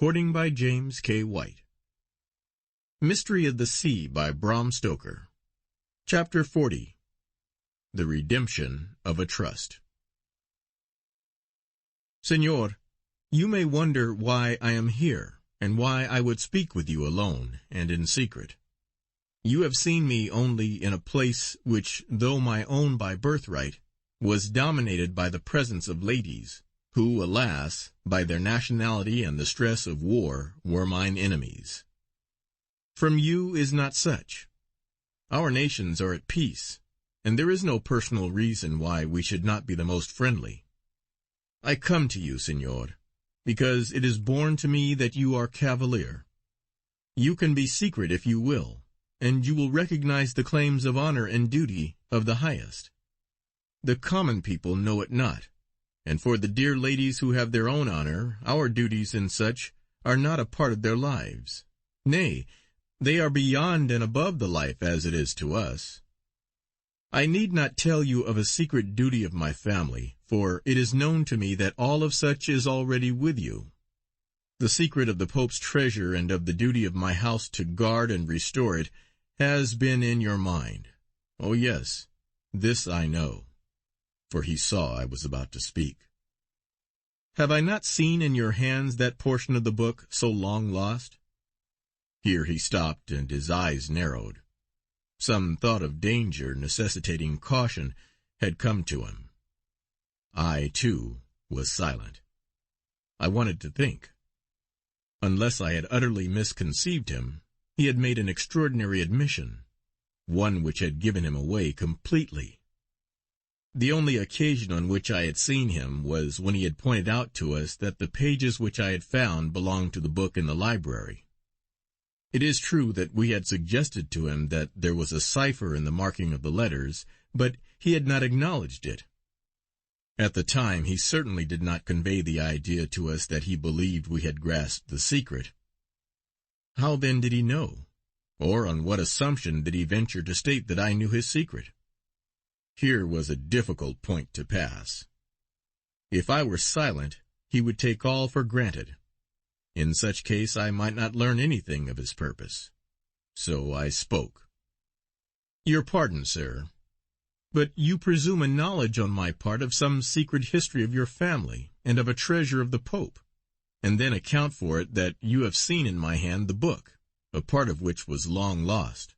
Recording by James K. White. Mystery of the Sea by Bram Stoker. Chapter 40. The Redemption of a Trust. Señor, you may wonder why I am here, and why I would speak with you alone and in secret. You have seen me only in a place which, though my own by birthright, was dominated by the presence of ladies, who, alas, by their nationality and the stress of war, were mine enemies. From you is not such. Our nations are at peace, and there is no personal reason why we should not be the most friendly. I come to you, Señor, because it is borne to me that you are cavalier. You can be secret if you will, and you will recognize the claims of honor and duty of the highest. The common people know it not, and for the dear ladies who have their own honor, our duties and such are not a part of their lives. Nay, they are beyond and above the life as it is to us. I need not tell you of a secret duty of my family, for it is known to me that all of such is already with you. The secret of the Pope's treasure and of the duty of my house to guard and restore it has been in your mind. Oh yes, this I know, for he saw I was about to speak. Have I not seen in your hands that portion of the book so long lost? Here he stopped, and his eyes narrowed. Some thought of danger necessitating caution had come to him. I, too, was silent. I wanted to think. Unless I had utterly misconceived him, he had made an extraordinary admission, one which had given him away completely. The only occasion on which I had seen him was when he had pointed out to us that the pages which I had found belonged to the book in the library. It is true that we had suggested to him that there was a cipher in the marking of the letters, but he had not acknowledged it. At the time he certainly did not convey the idea to us that he believed we had grasped the secret. How then did he know? Or on what assumption did he venture to state that I knew his secret? Here was a difficult point to pass. If I were silent, he would take all for granted. In such case I might not learn anything of his purpose. So I spoke. Your pardon, sir, but you presume a knowledge on my part of some secret history of your family, and of a treasure of the Pope, and then account for it that you have seen in my hand the book, a part of which was long lost.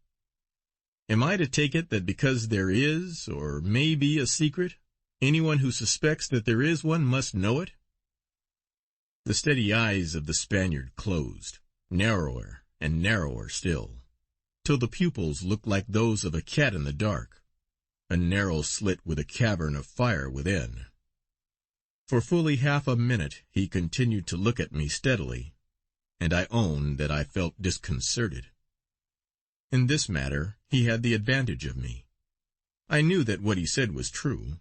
Am I to take it that because there is, or may be, a secret, anyone who suspects that there is one must know it? The steady eyes of the Spaniard closed, narrower and narrower still, till the pupils looked like those of a cat in the dark, a narrow slit with a cavern of fire within. For fully half a minute he continued to look at me steadily, and I own that I felt disconcerted. In this matter he had the advantage of me. I knew that what he said was true.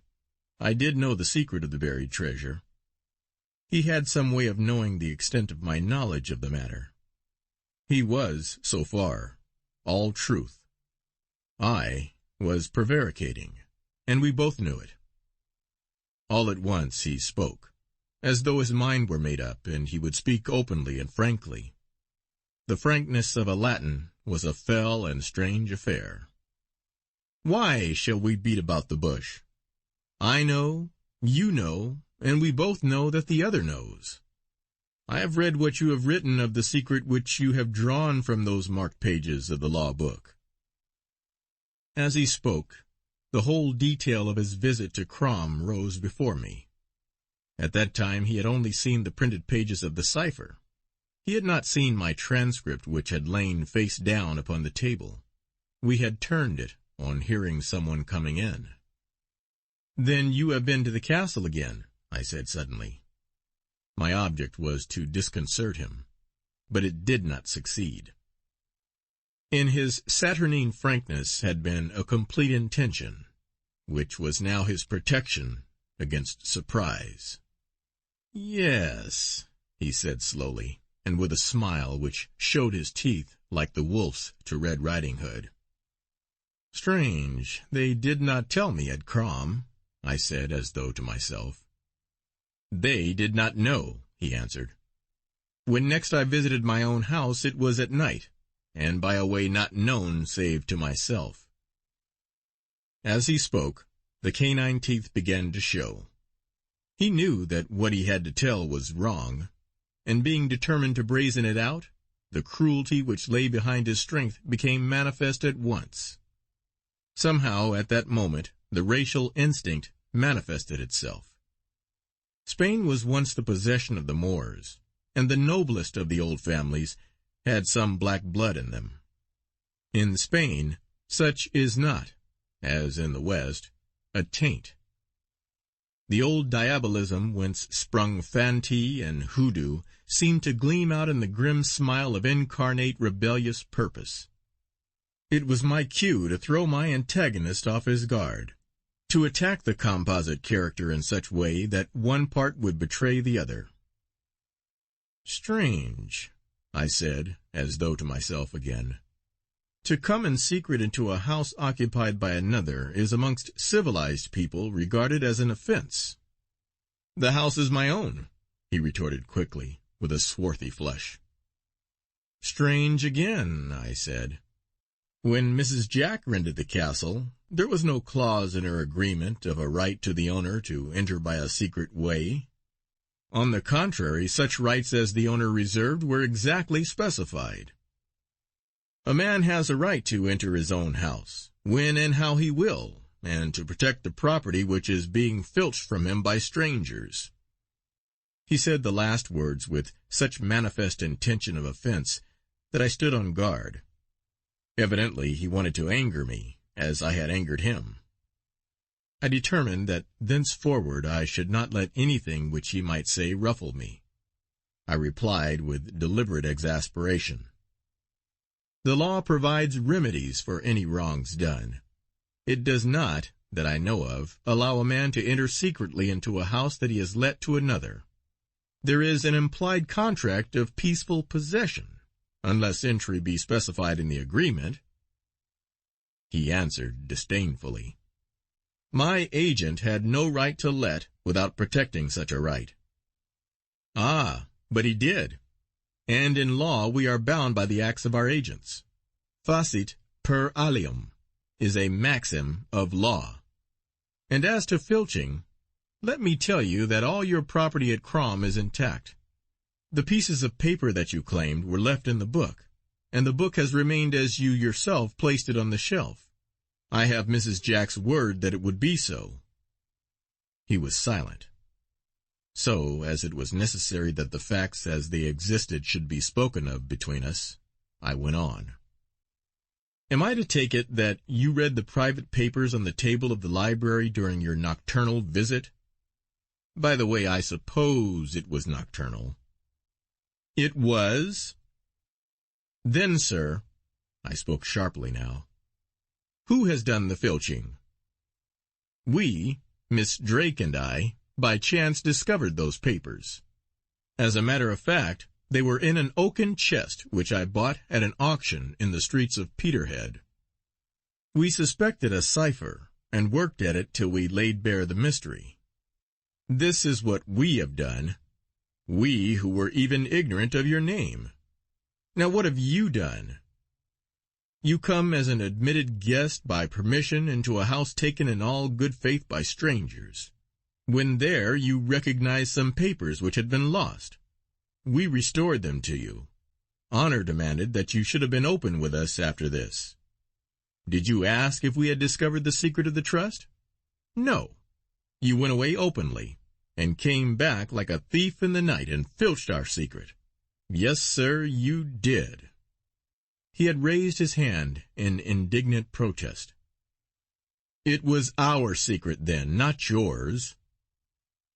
I did know the secret of the buried treasure. He had some way of knowing the extent of my knowledge of the matter. He was, so far, all truth. I was prevaricating, and we both knew it. All at once he spoke, as though his mind were made up, and he would speak openly and frankly. The frankness of a Latin was a fell and strange affair. Why shall we beat about the bush? I know, you know, and we both know that the other knows. I have read what you have written of the secret which you have drawn from those marked pages of the law book. As he spoke, the whole detail of his visit to Crom rose before me. At that time he had only seen the printed pages of the cipher. He had not seen my transcript, which had lain face down upon the table. We had turned it on hearing someone coming in. "Then you have been to the castle again," I said suddenly. My object was to disconcert him, but it did not succeed. In his saturnine frankness had been a complete intention, which was now his protection against surprise. "Yes," he said slowly, and with a smile which showed his teeth like the wolf's to Red Riding Hood. "Strange, they did not tell me at Crom," I said, as though to myself. "They did not know," he answered. When next I visited my own house it was at night, and by a way not known save to myself." As he spoke, the canine teeth began to show. He knew that what he had to tell was wrong, and being determined to brazen it out, the cruelty which lay behind his strength became manifest at once. Somehow, at that moment, the racial instinct manifested itself. Spain was once the possession of the Moors, and the noblest of the old families had some black blood in them. In Spain, such is not, as in the West, a taint. The old diabolism whence sprung Fantee and Hoodoo seemed to gleam out in the grim smile of incarnate rebellious purpose. It was my cue to throw my antagonist off his guard, to attack the composite character in such way that one part would betray the other. "Strange," I said, as though to myself again. "To come in secret into a house occupied by another is amongst civilized people regarded as an offence." "The house is my own," he retorted quickly, with a swarthy flush. "Strange again," I said. "When Mrs. Jack rented the castle, there was no clause in her agreement of a right to the owner to enter by a secret way. On the contrary, such rights as the owner reserved were exactly specified. A man has a right to enter his own house, when and how he will, and to protect the property which is being filched from him by strangers." He said the last words with such manifest intention of offence that I stood on guard. Evidently he wanted to anger me, as I had angered him. I determined that thenceforward I should not let anything which he might say ruffle me. I replied with deliberate exasperation: "The law provides remedies for any wrongs done. It does not, that I know of, allow a man to enter secretly into a house that he has let to another. There is an implied contract of peaceful possession, unless entry be specified in the agreement." He answered disdainfully: "My agent had no right to let without protecting such a right." "Ah, but he did, and in law we are bound by the acts of our agents. Facit per alium is a maxim of law. And as to filching, let me tell you that all your property at Crom is intact. The pieces of paper that you claimed were left in the book, and the book has remained as you yourself placed it on the shelf. I have Mrs. Jack's word that it would be so." He was silent. So, as it was necessary that the facts as they existed should be spoken of between us, I went on. "Am I to take it that you read the private papers on the table of the library during your nocturnal visit? By the way, I suppose it was nocturnal." "It was?" "Then, sir," I spoke sharply now, "who has done the filching?" "We, Miss Drake and I, by chance discovered those papers. As a matter of fact, they were in an oaken chest which I bought at an auction in the streets of Peterhead. We suspected a cipher, and worked at it till we laid bare the mystery. This is what we have done, we who were even ignorant of your name. Now what have you done? You come as an admitted guest by permission into a house taken in all good faith by strangers. When there you recognized some papers which had been lost. We restored them to you. Honor demanded that you should have been open with us after this. Did you ask if we had discovered the secret of the trust? No. You went away openly, and came back like a thief in the night and filched our secret. Yes, sir, you did." He had raised his hand in indignant protest. "It was our secret then, not yours.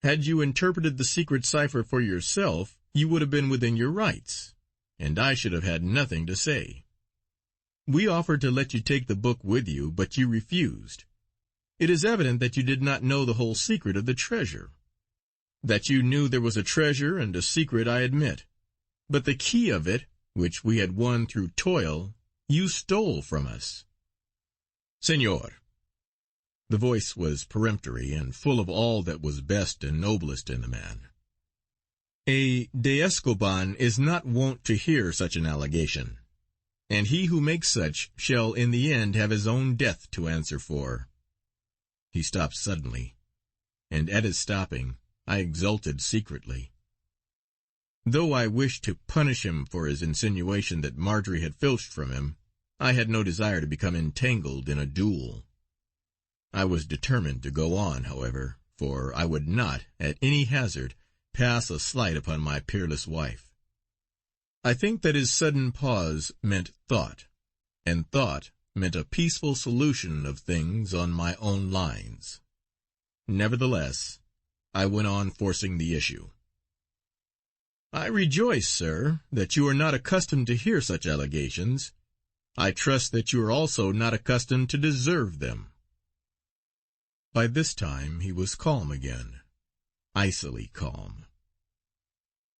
Had you interpreted the secret cipher for yourself, you would have been within your rights, and I should have had nothing to say. We offered to let you take the book with you, but you refused. It is evident that you did not know the whole secret of the treasure. That you knew there was a treasure and a secret I admit, but the key of it, which we had won through toil, you stole from us." "Señor," the voice was peremptory and full of all that was best and noblest in the man, A de Escoban is not wont to hear such an allegation, and he who makes such shall in the end have his own death to answer for." He stopped suddenly, and at his stopping I exulted secretly. Though I wished to punish him for his insinuation that Marjorie had filched from him, I had no desire to become entangled in a duel. I was determined to go on, however, for I would not, at any hazard, pass a slight upon my peerless wife. I think that his sudden pause meant thought, and thought meant a peaceful solution of things on my own lines. Nevertheless, I went on forcing the issue. "I rejoice, sir, that you are not accustomed to hear such allegations. I trust that you are also not accustomed to deserve them." By this time he was calm again, icily calm.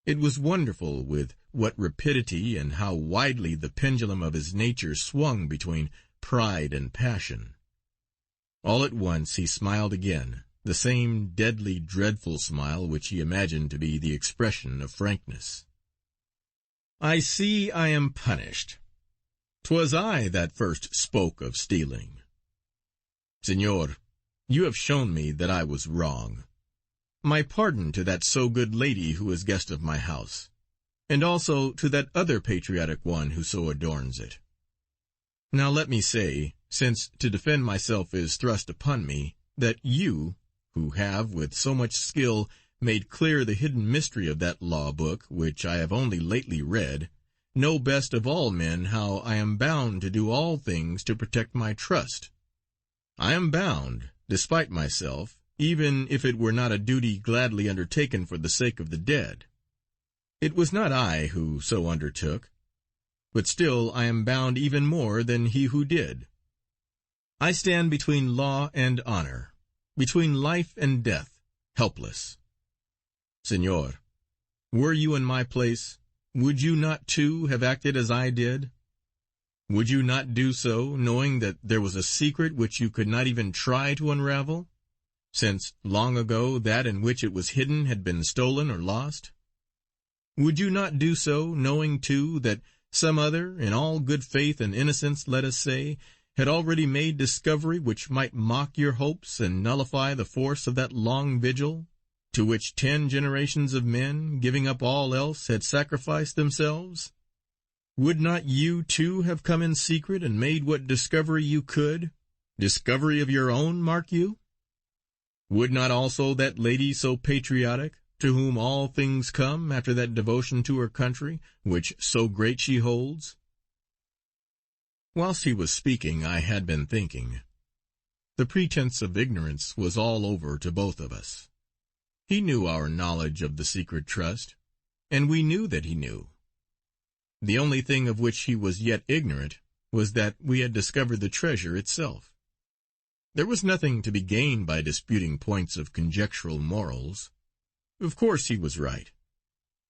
It was wonderful with what rapidity and how widely the pendulum of his nature swung between pride and passion. All at once he smiled again, the same deadly, dreadful smile which he imagined to be the expression of frankness. "I see I am punished. 'Twas I that first spoke of stealing. Señor, you have shown me that I was wrong. My pardon to that so good lady who is guest of my house, and also to that other patriotic one who so adorns it. Now let me say, since to defend myself is thrust upon me, that you, who have with so much skill made clear the hidden mystery of that law book, which I have only lately read, know best of all men how I am bound to do all things to protect my trust. I am bound, despite myself, even if it were not a duty gladly undertaken for the sake of the dead. It was not I who so undertook, but still I am bound even more than he who did. I stand between law and honor, between life and death, helpless. Señor, were you in my place, would you not too have acted as I did? Would you not do so, knowing that there was a secret which you could not even try to unravel, since long ago that in which it was hidden had been stolen or lost? Would you not do so, knowing too that some other, in all good faith and innocence let us say, had already made discovery which might mock your hopes and nullify the force of that long vigil, to which 10 generations of men, giving up all else, had sacrificed themselves? Would not you too have come in secret and made what discovery you could, discovery of your own, mark you? Would not also that lady so patriotic, to whom all things come after that devotion to her country, which so great she holds? Whilst he was speaking, I had been thinking. The pretense of ignorance was all over to both of us. He knew our knowledge of the secret trust, and we knew that he knew. The only thing of which he was yet ignorant was that we had discovered the treasure itself. There was nothing to be gained by disputing points of conjectural morals. Of course he was right.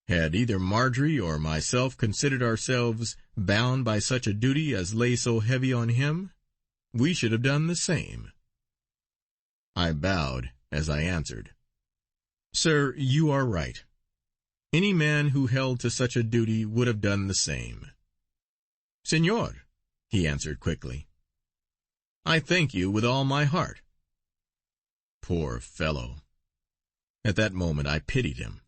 Had either Marjorie or myself considered ourselves bound by such a duty as lay so heavy on him, we should have done the same. I bowed as I answered, "Sir, you are right. Any man who held to such a duty would have done the same." "Señor," he answered quickly, "I thank you with all my heart." Poor fellow! At that moment I pitied him.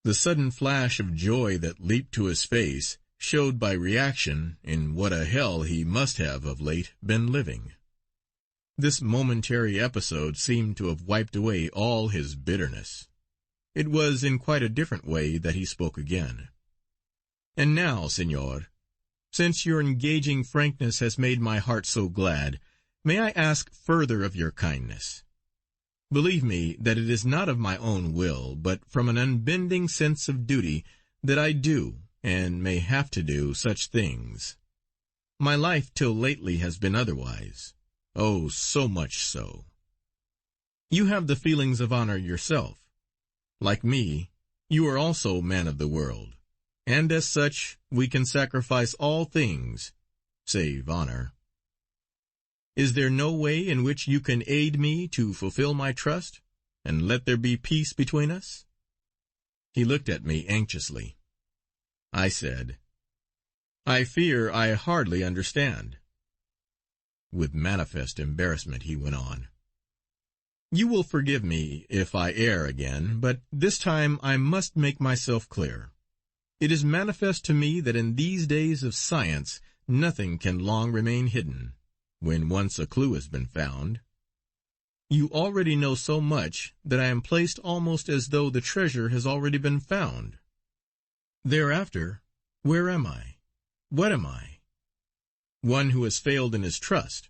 The sudden flash of joy that leaped to his face showed by reaction in what a hell he must have of late been living. This momentary episode seemed to have wiped away all his bitterness. It was in quite a different way that he spoke again. "And now, Señor, since your engaging frankness has made my heart so glad, may I ask further of your kindness? Believe me that it is not of my own will, but from an unbending sense of duty, that I do, and may have to do, such things. My life till lately has been otherwise. Oh, so much so. You have the feelings of honor yourself. Like me, you are also man of the world, and as such we can sacrifice all things, save honor. Is there no way in which you can aid me to fulfill my trust, and let there be peace between us?" He looked at me anxiously. I said, "I fear I hardly understand." With manifest embarrassment he went on, "You will forgive me if I err again, but this time I must make myself clear. It is manifest to me that in these days of science nothing can long remain hidden, when once a clue has been found. You already know so much that I am placed almost as though the treasure has already been found. Thereafter, where am I? What am I? One who has failed in his trust,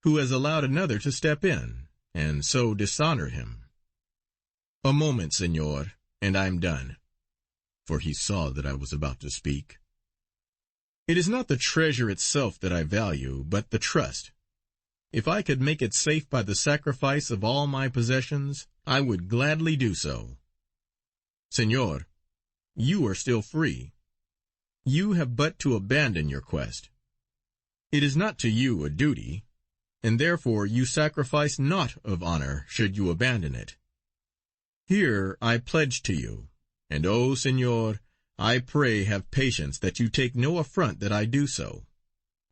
who has allowed another to step in, and so dishonor him. A moment, Señor, and I am done," for he saw that I was about to speak. "It is not the treasure itself that I value, but the trust. If I could make it safe by the sacrifice of all my possessions, I would gladly do so. Señor, you are still free. You have but to abandon your quest. It is not to you a duty, and therefore you sacrifice naught of honor should you abandon it. Here I pledge to you, and oh, Señor, I pray have patience that you take no affront that I do so,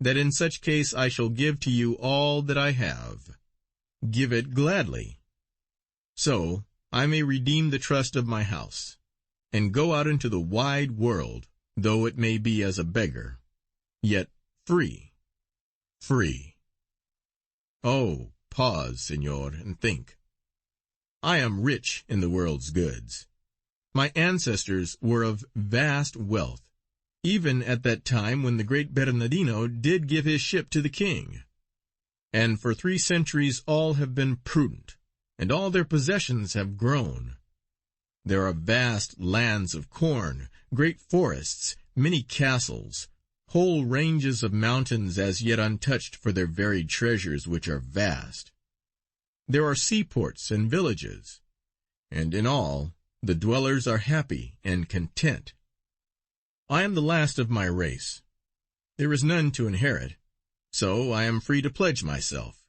that in such case I shall give to you all that I have. Give it gladly. So I may redeem the trust of my house, and go out into the wide world, though it may be as a beggar, yet free. Free. Oh, pause, Señor, and think. I am rich in the world's goods. My ancestors were of vast wealth, even at that time when the great Bernardino did give his ship to the king. And for 3 centuries all have been prudent, and all their possessions have grown. There are vast lands of corn, great forests, many castles, whole ranges of mountains as yet untouched for their varied treasures which are vast. There are seaports and villages, and in all the dwellers are happy and content. I am the last of my race. There is none to inherit, so I am free to pledge myself."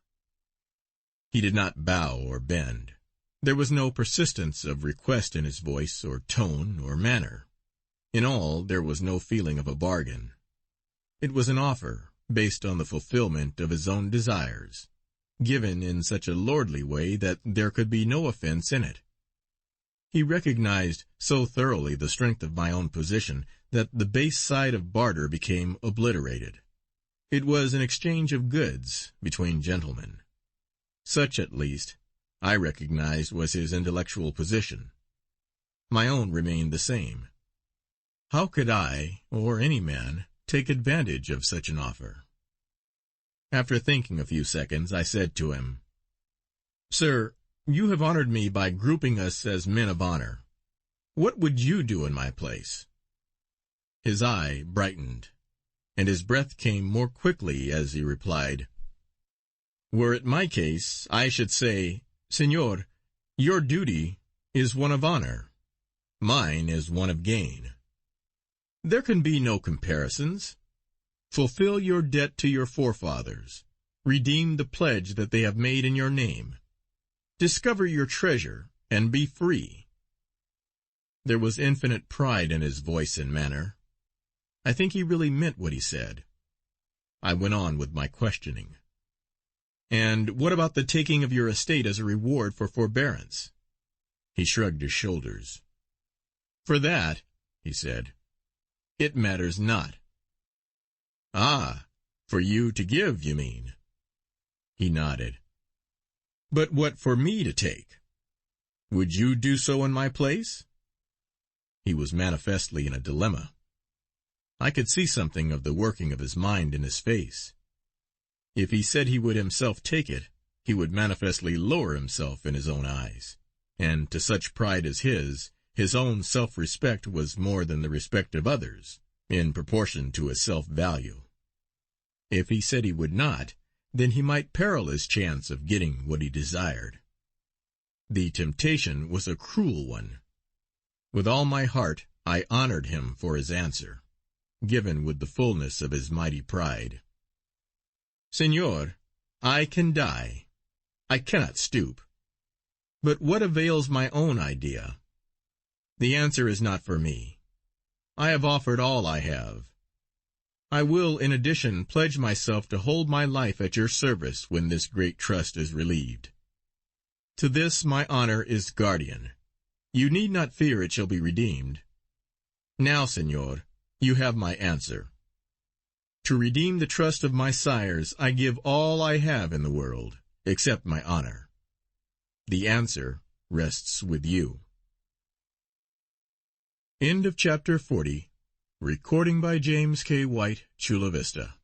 He did not bow or bend. There was no persistence of request in his voice, or tone, or manner. In all, there was no feeling of a bargain. It was an offer, based on the fulfillment of his own desires, given in such a lordly way that there could be no offense in it. He recognized so thoroughly the strength of my own position that the base side of barter became obliterated. It was an exchange of goods between gentlemen. Such, at least, I recognized was his intellectual position. My own remained the same. How could I, or any man, take advantage of such an offer? After thinking a few seconds, I said to him, "Sir, you have honored me by grouping us as men of honor. What would you do in my place?" His eye brightened, and his breath came more quickly as he replied, "Were it my case, I should say, Señor, your duty is one of honor, mine is one of gain. There can be no comparisons. Fulfill your debt to your forefathers, redeem the pledge that they have made in your name. Discover your treasure, and be free." There was infinite pride in his voice and manner. I think he really meant what he said. I went on with my questioning. "And what about the taking of your estate as a reward for forbearance?" He shrugged his shoulders. "For that," he said, "it matters not." "Ah, for you to give, you mean?" He nodded. "But what for me to take? Would you do so in my place?" He was manifestly in a dilemma. I could see something of the working of his mind in his face. If he said he would himself take it, he would manifestly lower himself in his own eyes, and to such pride as his own self-respect was more than the respect of others, in proportion to his self-value. If he said he would not, then he might peril his chance of getting what he desired. The temptation was a cruel one. With all my heart I honored him for his answer, given with the fullness of his mighty pride. "Señor, I can die. I cannot stoop. But what avails my own idea? The answer is not for me. I have offered all I have. I will, in addition, pledge myself to hold my life at your service when this great trust is relieved. To this my honor is guardian. You need not fear it shall be redeemed. Now, Señor, you have my answer. To redeem the trust of my sires, I give all I have in the world, except my honor. The answer rests with you. End of chapter 40. Recording by James K. White, Chula Vista.